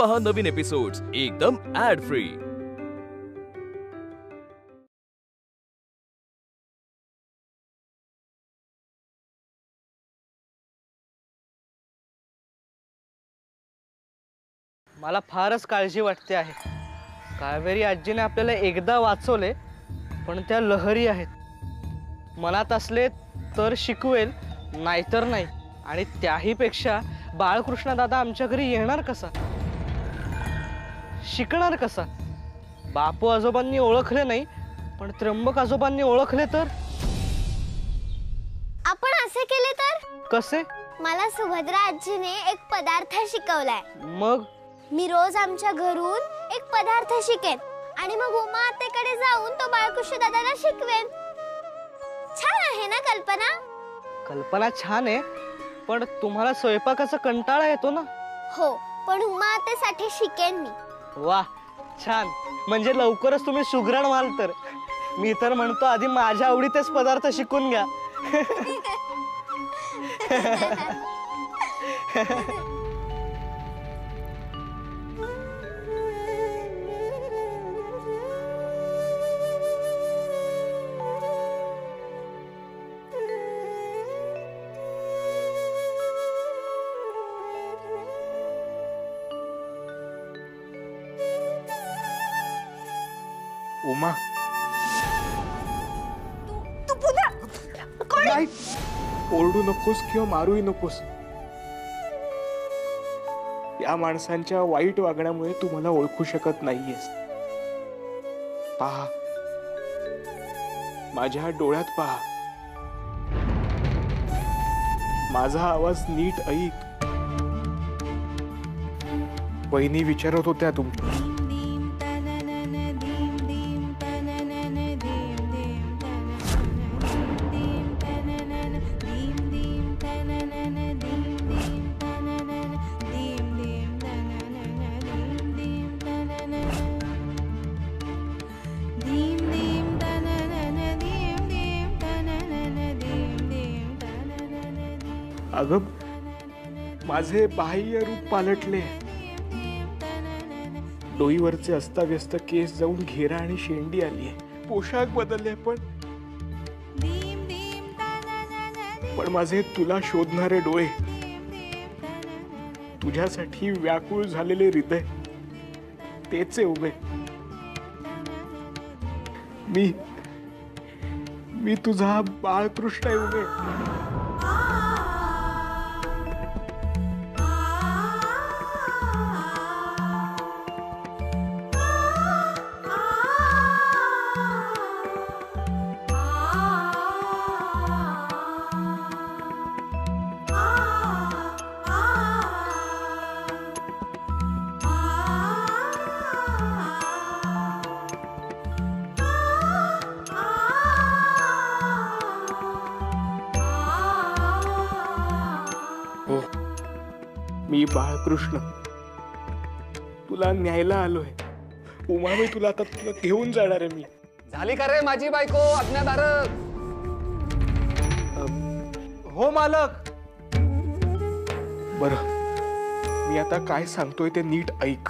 पहा नवीन एपिसोड्स एकदम add free. मला फारच काळजी वाटते आहे। कावेरी आजीने आपल्याला एकदा वाचवले, पण त्या लहरी आहेत। मनात असले तर शिकवेल, नाहीतर नाही। आणि त्याही पेक्षा बाळकृष्ण दादा आमच्या घरी येणार कसा, शिकणार कसा? बापू आजोबांनी ओळखले नाही, पण त्र्यंबक आजोबांनी ओळखले तर? आपण असे केले तर कसे? मला सुभद्रा आजीने एक पदार्थ शिकवलाय। मग मी रोज आमच्या घरून एक पदार्थ शिकेन आणि मग उमा आत्याकडे जाऊन तो बाळकृष्ण दादाला शिकवेन। छान आहे ना कल्पना? कल्पना छान आहे, पण तुम्हाला स्वयंपाकाचा कंटाळा येतो ना? हो, पण उमा आत्यासाठी शिकेन मी। वाह, छान। म्हणजे लवकरच तुम्ही सुगरण व्हाल तर? मी तर म्हणतो आधी माझ्या आवडीचेच पदार्थ शिकून घ्या। उमा, तू पुन्हा कोण? नाही, ओरडू नकोस किंवा मारूही नकोस। या माणसांच्या वाईट वागण्यामुळे तू मला ओळखू शकत नाहीयेस। पहा, माझ्या डोळ्यात पहा, माझा आवाज नीट ऐक। वहिनी विचारत होत्या तुमच्या। अगं, माझे बाह्य रूप पालटले। डोईवरचे अस्ताव्यस्त केस जाऊन घेरा आणि शेंडी आलीये। पोशाख बदलले, पण माझे तुला शोधणारे डोळे, तुझ्यासाठी व्याकुळ झालेले हृदय, तेच आहे उभे। मी तुझा बाळकृष्ण आहे उभे। हो, मी बाळकृष्ण तुला न्यायला आलोय। उमा, मी तुला घेऊन जाणार आहे। मी झाली का रे माझी बायको आज्ञाधारक? हो मालक। बरं, मी आता काय सांगतोय ते नीट ऐक।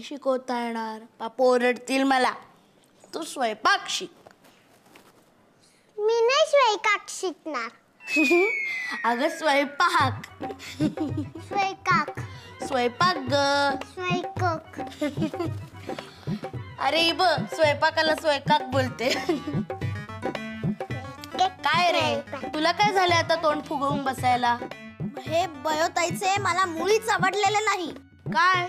शिकवता येणार, पापा ओरडतील मला। तू स्वयंपाक शिक। मी नाही स्वयंपाक शिकणार। अगं स्वयंपाक। स्वयंपाक स्वयंपाक ग। स्वयंपाक। अरे ब, स्वयंपाकाला स्वयंपाक बोलते। काय रे, तुला काय झाले आता तोंड फुगवून बसायला? हे बयोताईचे मला मुळीच आवडलेले नाही। काय?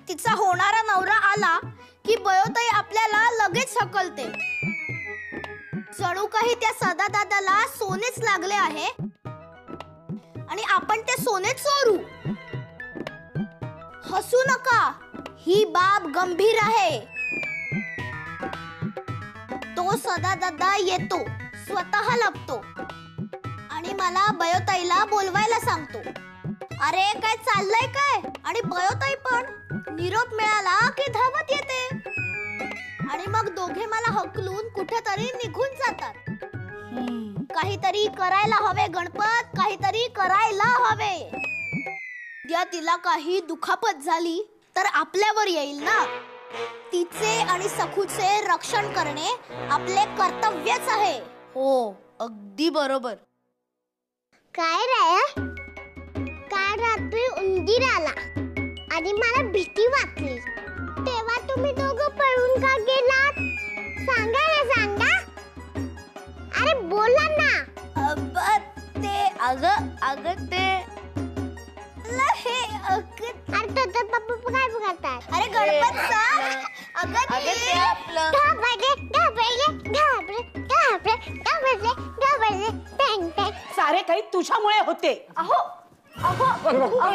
तिचा होणारा नवरा आला की बयोताई आपल्याला लगेच हकलते। जणू काही त्या सदा दादाला सोनेच लागले आहे आणि आपण ते सोने चोरू। हसू नका, ही बाब गंभीर आहे. तो सदा दादा येतो, स्वतः लपतो आणि मला बयोताईला बोलवायला सांगतो. अरे काय चाललंय काय? आणि बयोताई पण निरोप मिळाला की धावत येते आणि मग दोघे मला हकलून कुठेतरी निघून जातात. काहीतरी करायला हवे गणपत, काहीतरी करायला हवे. या तिला काही दुखापत झाली तर आपल्यावर येईल ना. तिचे आणि सखूचे रक्षण करणे आपले कर्तव्यच आहे. हो, अगदी बरोबर. काय राया, काल रात्री उंदीर आला आणि मला भीती वाटली. तेव्हा तुम्ही दोघं पळून का गेलात? सांगा ना, सांगा. अरे बोला ना. ते अगं ते हे अरे तर पप्पा काय बघताय? अरे गणपत सांग. अगं ते आपलं घाबरले. सारे काही तुझ्यामुळे होते. अहो अहो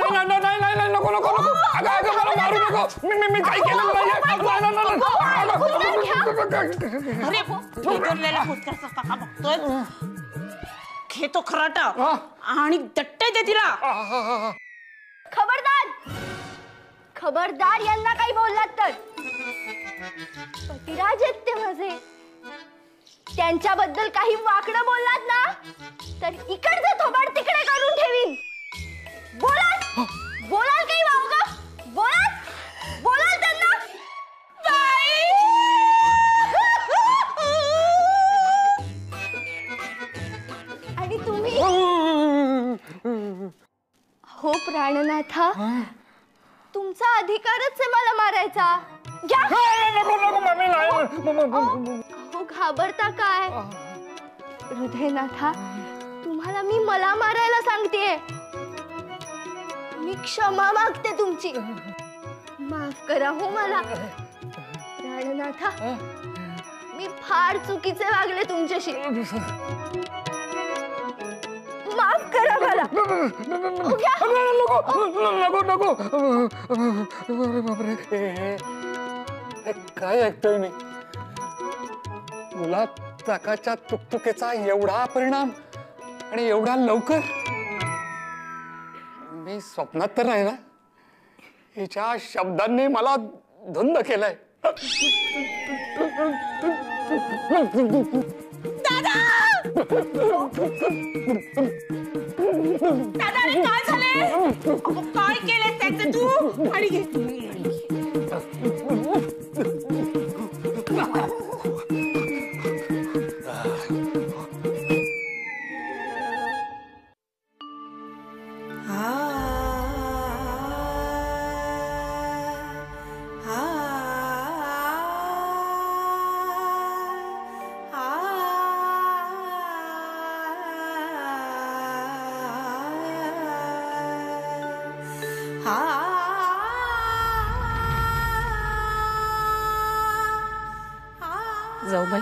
नाही नको नको नको. अगं अगं मला मारू नको. मी काही केलं नाही. अरे बिघडलेला पुस्तक का बघतोय? घेतो खराटा आणि दट्टे दे तिला. खबरदार, खबरदार यांना काही बोललात तर. पतिराज आहेत ते माझे. त्यांच्याबद्दल काही वाकडं बोललात ना तर इकडचं थोबाड तिकडे करून ठेवीन. बोलाल बोलाल काही वावग बोलाल त्यांना. आणि तुम्ही हो प्राणनाथा, तुमचा अधिकारच आहे मला मारायचा. हो घाबरता काय? हृदयनाथा, तुम्हाला मी मला मारायला सांगतेय. मी क्षमा मागते तुमची. माफ करा हो मला. प्राणनाथा, मी फार चुकीचे वागले तुमच्याशी. माफ करा मला. नको. काय ऐकतोय मी? गुलाबचाकाच्या तुकतुकेचा एवढा परिणाम आणि एवढा लवकर? मी स्वप्नात तर नाही ना? हिच्या शब्दांनी मला धुंद केलंय. दादा काय झालंय? काय केलंय त्याचं तू? आणि जाऊबाई,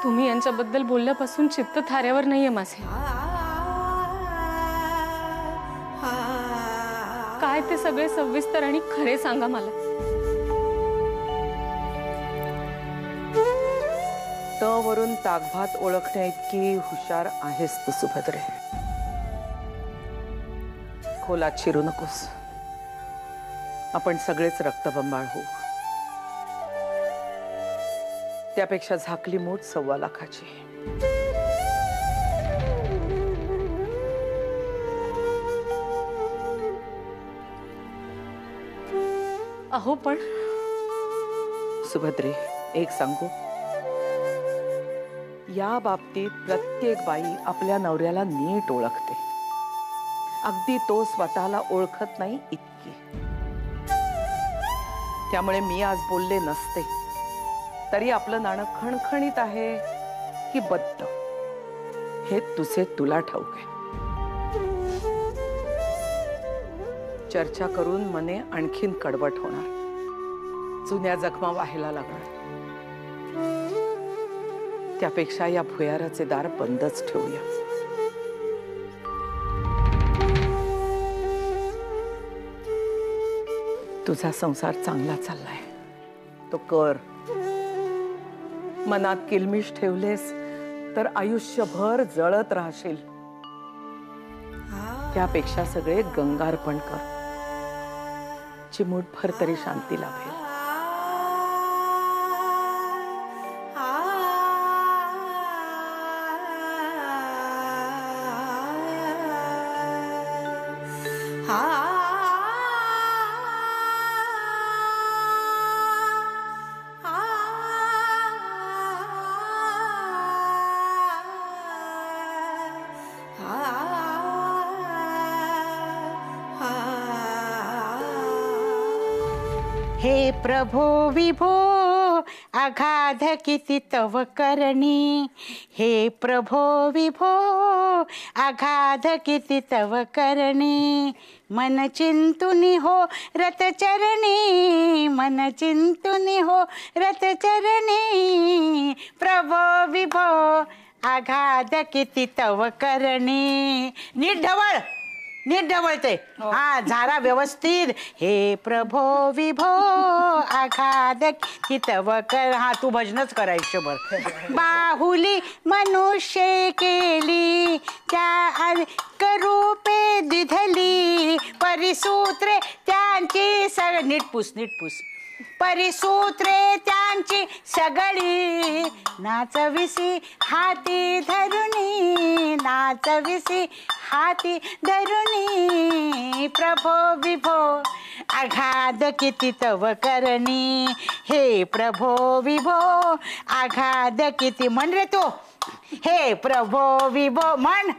तुम्ही यांच्याबद्दल बोलल्यापासून चित्त थाऱ्यावर नाहीये माझे. काय ते सगळे सविस्तर आणि खरे सांगा मला. त वरून ताकभात ओळखण्या इतकी हुशार आहेस तू सुभद्रे. खोलात शिरू नकोस. आपण सगळेच रक्तबंबाळ होऊ. त्यापेक्षा झाकली मूठ 1.25 लाखाची. अहो पण सुभद्रे, एक सांगू, या बाबतीत प्रत्येक बाई आपल्या नवऱ्याला नीट ओळखते. अगदी तो स्वतःला ओळखत नाही इतकी. त्यामुळे मी आज बोलले नसते तरी आपलं नाणं खणखणीत आहे की बद्ध हे तुझे तुला ठाऊक आहे. चर्चा करून मने आणखीन कडवट होणार. जुन्या जखमा व्हायला लागणार. त्यापेक्षा या भुयाराचे दार बंदच ठेवूया. तुझा संसार चांगला चाललाय, तो कर. मनात किलमिश ठेवलेस तर आयुष्यभर जळत राहशील. त्यापेक्षा सगळे गंगार्पण कर, चिमूटभर तरी शांती लाभेल. हे प्रभो विभो अगाध किती तव करणी. हे प्रभो विभो अगाध किती तव करणी. मन चिंतुनी हो रत चरणी. मन चिंतुनी हो रत चरणी. प्रभो विभो अगाध किती तव करणी. नीट ढवळ, नीट ढवळते. हा झाला व्यवस्थित. हे प्रभो विभो आघाद की तव कर. हा तू भजनच कर आयुष्यभर. बाहुली मनुष्य केली त्या रूपे दिधली. परिसूत्रे त्यांची सगळी. नीट पुस, नीट पुस. परिसूत्रे त्यांची सगळी. नाचविसी हाती धरुणी. नाचविसी हाती धरुणी. प्रभो विभो आघाद किती तव करणी. हे प्रभो विभो आघाद किती. म्हण रे तू. हे प्रभो विभो म्हण.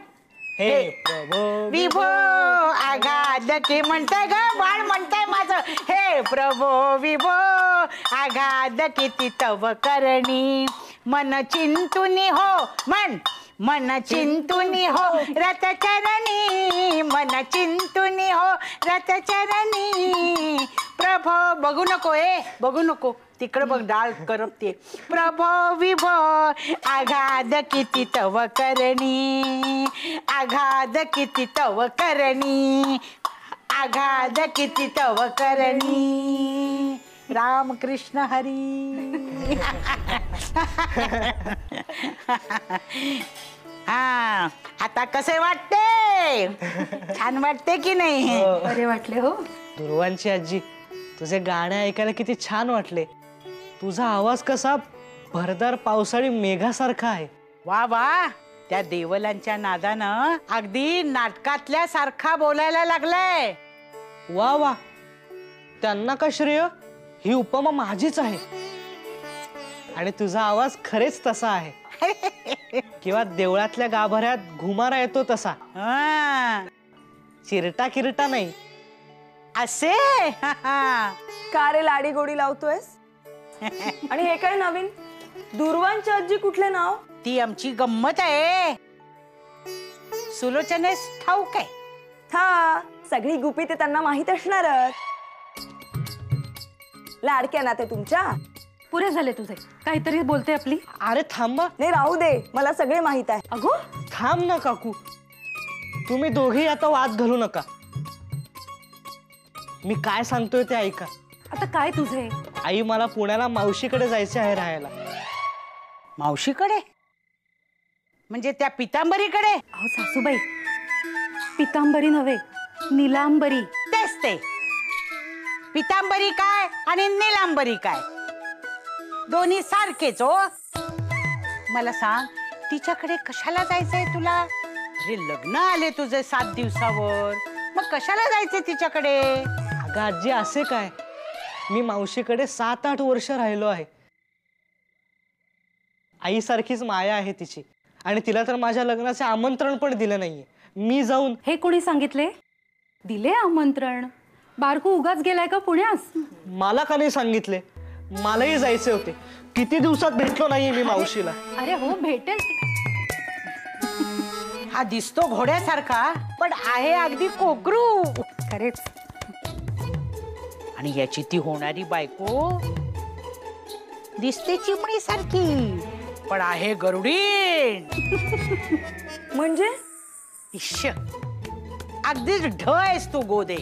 हे प्रभो विभो आघाद की. म्हणताय ग बाळ, म्हणताय माझं. हे प्रभो विभो आघाद किती तव करणी. मन चिंतुनी हो म्हण. मन चिंतुनी हो रत चरणी. मन चिंतुनी हो रत चरणी. प्रभो बघू नको, बघू नको तिकडं बघ, डाळ करपते. प्रभो विभो आघाद किती तव करणी. आघाद किती तव करणी. आघाद किती तव करणी. राम कृष्ण हरी. हा आता कसे वाटते? छान वाटते की नाही? बरे वाटले हो. दुर्वांची आजी, तुझे गाणे ऐकायला किती छान वाटले. तुझा आवाज कसा भरदार पावसाळी मेघासारखा आहे. वा वा. त्या देवलांच्या नादानं अगदी नाटकातल्या सारखा बोलायला लागलाय. वा वा. त्यांना का श्रेय? ही उपमा माझीच आहे. आणि तुझा आवाज खरेच तसा आहे. किंवा देवळातल्या गाभाऱ्यात घुमारा येतो तसा. चिरटा किरटा नाही. असे का रे लाडी गोडी लावतोयस? आणि हे काय नवीन? दुर्वांची आजी कुठले नाव? ती आमची गंमत आहे. सुलोचनेस ठाऊक आहे. हा सगळी गुपी ते त्यांना माहित असणारच. लाडक्या ना ते तुमच्या. पुरे झाले तुझे. काहीतरी बोलते आपली. अरे थांबा. नाही राहू दे, मला सगळे माहित आहे. अगो थांब ना काकू. तुम्ही दोघेही आता वाद घालू नका. मी काय सांगतोय ते ऐका. आता काय तुझे? आई, मला पुण्याला मावशीकडे जायचे आहे राहायला. मावशीकडे? म्हणजे त्या पितांबरीकडे? अहो सासूबाई, पितांबरी नव्हे, नीलांबरी. तेच ते. पितांबरी काय आणि नीलांबरी काय? दोन्ही सारखेच हो. मला सांग, तिच्याकडे कशाला जायचंय तुला? अरे लग्न आले तुझे 7 दिवसावर, मग कशाला जायचंय तिच्याकडे? अगं आजी, असे काय? मी मावशीकडे 7-8 वर्ष राहिलो आहे. आईसारखीच माया आहे तिची. आणि तिला तर माझ्या लग्नाचे आमंत्रण पण दिलं नाहीये. मी जाऊन. हे कोणी सांगितले? दिले आमंत्रण? बारकू उगाच गेलाय का पुण्यास? मला का नाही सांगितले? मलाही जायचे होते. किती दिवसात भेटलो नाहीये मी मावशीला. अरे हो, भेटेल. हा दिसतो घोड्यासारखा, पण आहे अगदी कोकरू. खरेच. आणि याची ती होणारी बायको दिसते चिमणी सारखी, पण आहे गरुडी. म्हणजे इश्श, अगदीच ढ आहेस तू गोदे.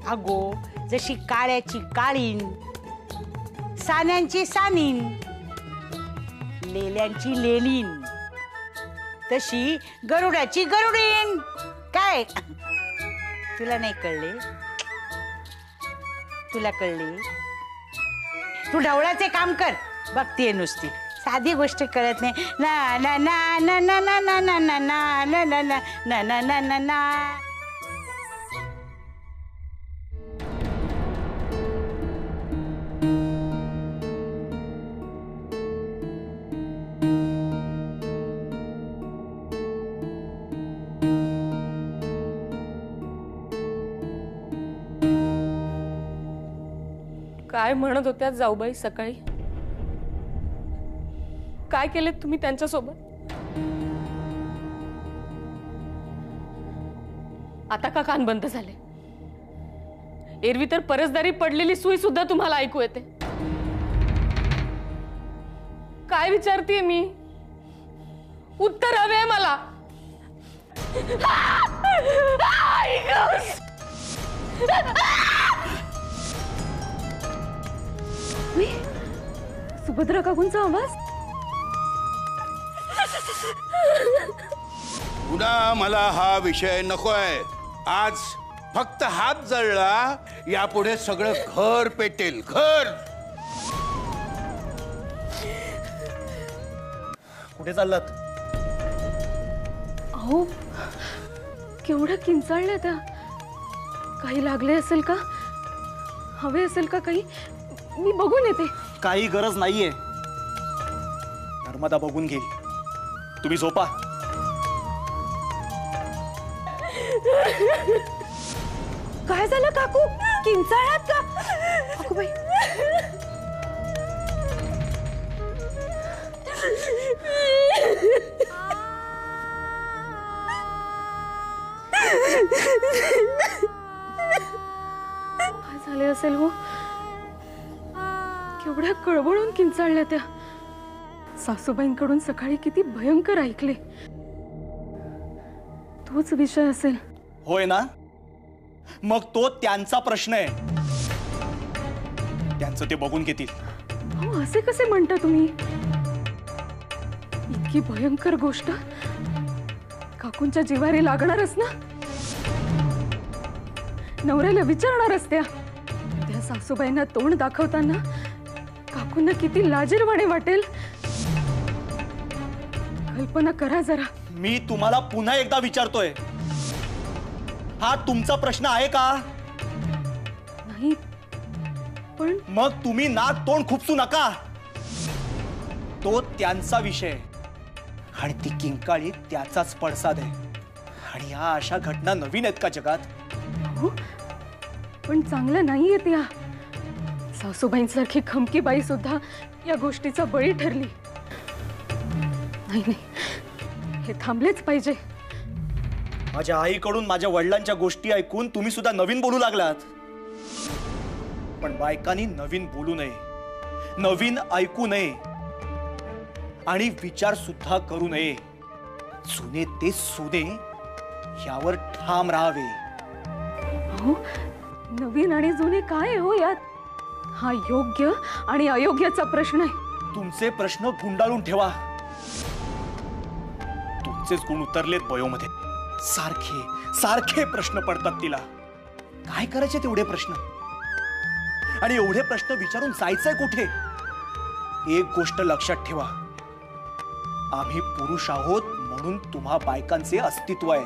अगो, जशी काळ्याची काळीन, सान्यांची सानीन, लेल्यांची लेलीन, तशी गरुडाची गरुडीन. काय तुला नाही कळले? तुला कळले? तू ढवळाचे काम कर. बघतीये नुसती, साधी गोष्ट कळत नाही. ना ना ना ना ना ना ना ना ना ना ना ना ना ना ना ना ना. काय म्हणत होत्या जाऊबाई सकाळी? काय केलेत तुम्ही त्यांच्यासोबत? आता का कान बंद झाले? एरवी तर परसदारी पडलेली सुई सुद्धा तुम्हाला ऐकू येते. काय विचारतेय मी? उत्तर हवे मला. सुभद्रा काकूंचा आवाज. पुन्हा मला हा विषय नकोय. आज फक्त हात जळला, यापुढे सगळं घर पेटेल. घर. कुठे चाललात? अहो, केवढ्या किंचाळल्या त्या. काही लागले असेल का? हवे असेल का काही? मी बघून येते. काही गरज नाहीये. नर्मदा बघून घेईल. तुम्ही झोपा. काय झालं काकू? किंचाळात का? अगं बाई. काय झाले असेल हो? केवढ्या कळवळून किंचाळल्या त्या. सासूबाईंकडून सकाळी किती भयंकर ऐकले. तोच विषय असेल. होय ना? मग तो त्यांचा प्रश्न आहे. त्यांचं ते बघून घेतील. अहो, असे कसे म्हणता तुम्ही? इतकी भयंकर गोष्ट काकूंच्या जिवारी लागणारच ना. नवऱ्याला विचारणारच त्या. त्या सासूबाईंना तोंड दाखवताना काकूंना किती लाजिरवाणे वाटेल. कल्पना करा जरा. मी तुम्हाला पुन्हा एकदा विचारतोय, हा तुमचा प्रश्न आहे का? नाही. पण मग तुम्ही नाक तोंड खुपसू नका. तो त्यांचा विषय आणि ती किंकाळी त्याचाच पडसाद आहे. आणि ह्या अशा घटना नवीन आहेत का जगात? हो, पण चांगलं नाहीये त्या. सासूबाईंसारखी खमकी बाई सुद्धा या गोष्टीचा बळी ठरली. नाही नाही, हे थांबलेच पाहिजे. माझ्या आईकडून माझ्या वडिलांच्या गोष्टी ऐकून तुम्ही सुद्धा नवीन बोलू लागलात. पण बायकांनी नवीन बोलू नये, नवीन ऐकू नये आणि विचार सुद्धा करू नये. जुने ते सोने यावर ठाम राहावे. हो, नवीन आणि जुने काय हो यात? हा योग्य आणि अयोग्याचा प्रश्न आहे. तुमचे प्रश्न गुंडाळून ठेवा. तुमचेच गुण उतरलेत बयोमध्ये. सारखे सारखे प्रश्न पडतात तिला. काय करायचे तेवढे प्रश्न? आणि एवढे प्रश्न विचारून जायचंय कुठे? एक गोष्ट लक्षात ठेवा, आम्ही पुरुष आहोत म्हणून तुम्हा बायकांचे अस्तित्व आहे.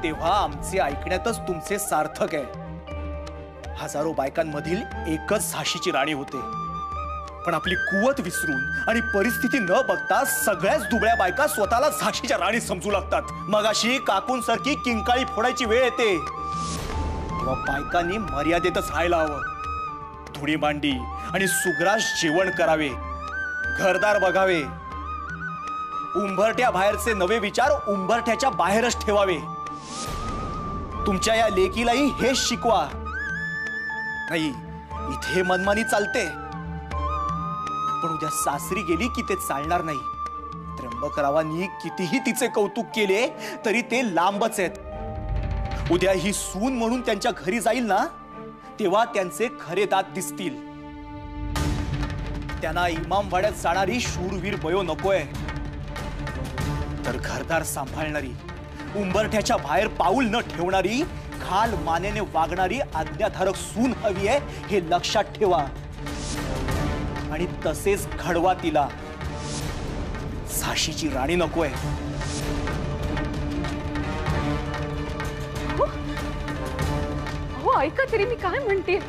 तेव्हा आमचे ऐकण्यातच तुमचे सार्थक आहे. हजारो बायकांमधील एकच झाशीची राणी होते. पण आपली कुवत विसरून आणि परिस्थिती न बघता सगळ्याच दुबळ्या बायका स्वतःला झाशीच्या राणी समजू लागतात. मग अशी काकूंसारखी किंकाळी फोडायची वेळ येते. तेव्हा बायकांनी मर्यादेतच राहायला हवं. धुणी मांडी आणि सुग्रास जेवण करावे, घरदार बघावे. उंबरठ्या बाहेरचे नवे विचार उंबरठ्याच्या बाहेरच ठेवावे. तुमच्या या लेकीलाही हेच शिकवा. नाही, इथे मनमानी चालते, पण उद्या सासरी गेली की ते चालणार नाही. त्र्यंबकरावांनी कितीही तिचे कौतुक केले तरी ते लांबच आहेत. उद्या ही सून म्हणून त्यांच्या घरी जाईल ना, तेव्हा त्यांचे खरे दात दिसतील. त्यांना इमामवाड्यात जाणारी शूरवीर बयो नकोय, तर घरदार सांभाळणारी, उंबरठ्याच्या बाहेर पाऊल न ठेवणारी, खाल मानेने वागणारी आज्ञाधारक सून हवी आहे, हे लक्षात ठेवा. आणि तसेच घडवा तिला. झाशीची राणी नकोय. हो ऐका तरी मी काय म्हणते.